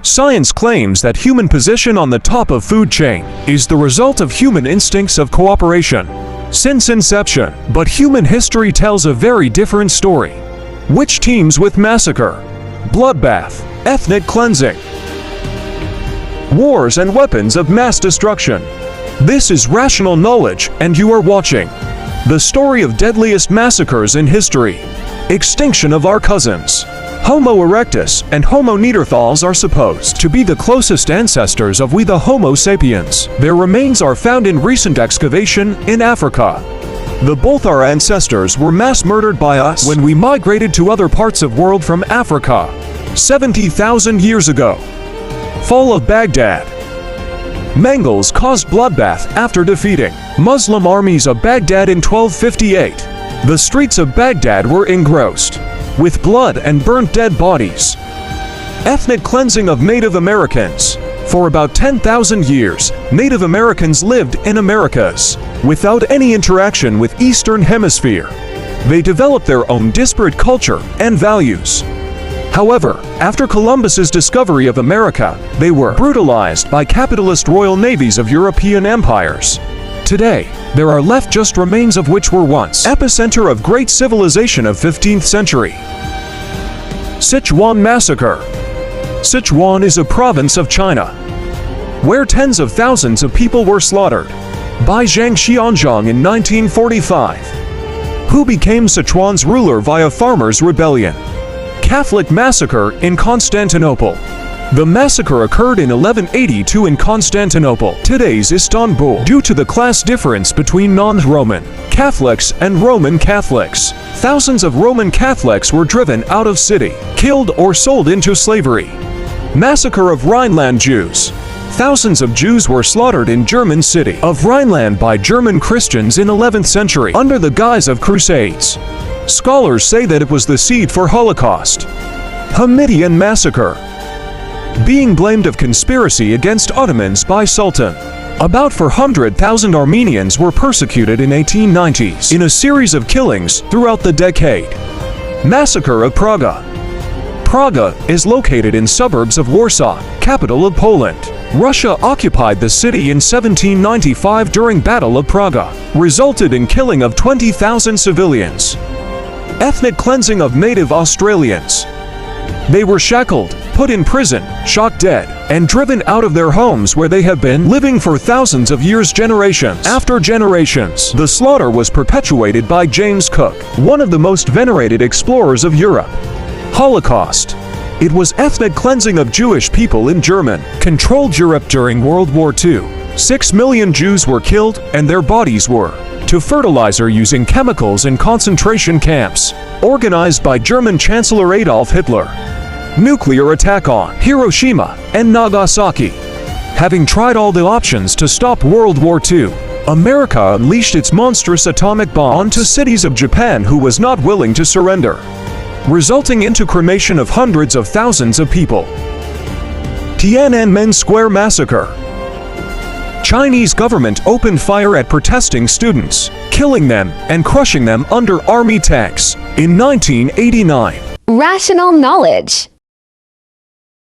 Science claims that human position on the top of food chain is the result of human instincts of cooperation since inception, but human history tells a very different story. Which teams with massacre, bloodbath, ethnic cleansing, wars and weapons of mass destruction? This is Rational Knowledge, and you are watching the story of deadliest massacres in history. Extinction of our cousins. Homo erectus and Homo neanderthals are supposed to be the closest ancestors of we the Homo sapiens. Their remains are found in recent excavation in Africa. Both our ancestors were mass murdered by us when we migrated to other parts of world from Africa 70,000 years ago. Fall of Baghdad. Mongols caused bloodbath after defeating Muslim armies of Baghdad in 1258. The streets of Baghdad were engrossed with blood and burnt dead bodies. Ethnic cleansing of Native Americans. For about 10,000 years, Native Americans lived in Americas without any interaction with Eastern Hemisphere. They developed their own disparate culture and values. However, after Columbus's discovery of America, they were brutalized by capitalist royal navies of European empires. Today, there are left just remains of which were once epicenter of great civilization of 15th century. Sichuan Massacre. Sichuan is a province of China, where tens of thousands of people were slaughtered by Zhang Xianzhang in 1945, who became Sichuan's ruler via farmers' rebellion. Catholic massacre in Constantinople. The massacre occurred in 1182 in Constantinople, today's Istanbul, due to the class difference between non-Roman Catholics and Roman Catholics. Thousands of Roman Catholics were driven out of city, killed or sold into slavery. Massacre of Rhineland Jews. Thousands of Jews were slaughtered in German city of Rhineland by German Christians in 11th century under the guise of crusades. Scholars say that it was the seed for Holocaust. Hamidian Massacre. Being blamed of conspiracy against Ottomans by Sultan. About 400,000 Armenians were persecuted in 1890s in a series of killings throughout the decade. Massacre of Praga. Praga is located in suburbs of Warsaw, capital of Poland. Russia occupied the city in 1795 during Battle of Praga, resulted in killing of 20,000 civilians. Ethnic cleansing of native Australians. They were shackled, put in prison, shot dead, and driven out of their homes where they have been living for thousands of years, generations after generations. The slaughter was perpetuated by James Cook, one of the most venerated explorers of Europe. Holocaust. It was ethnic cleansing of Jewish people in German-controlled Europe during World War II. 6 million Jews were killed, and their bodies were to fertilizer using chemicals in concentration camps, organized by German Chancellor Adolf Hitler. Nuclear attack on Hiroshima and Nagasaki. Having tried all the options to stop World War II, America unleashed its monstrous atomic bomb onto cities of Japan who was not willing to surrender, resulting into cremation of hundreds of thousands of people. Tiananmen Square Massacre. Chinese government opened fire at protesting students, killing them and crushing them under army tanks in 1989. Rational Knowledge.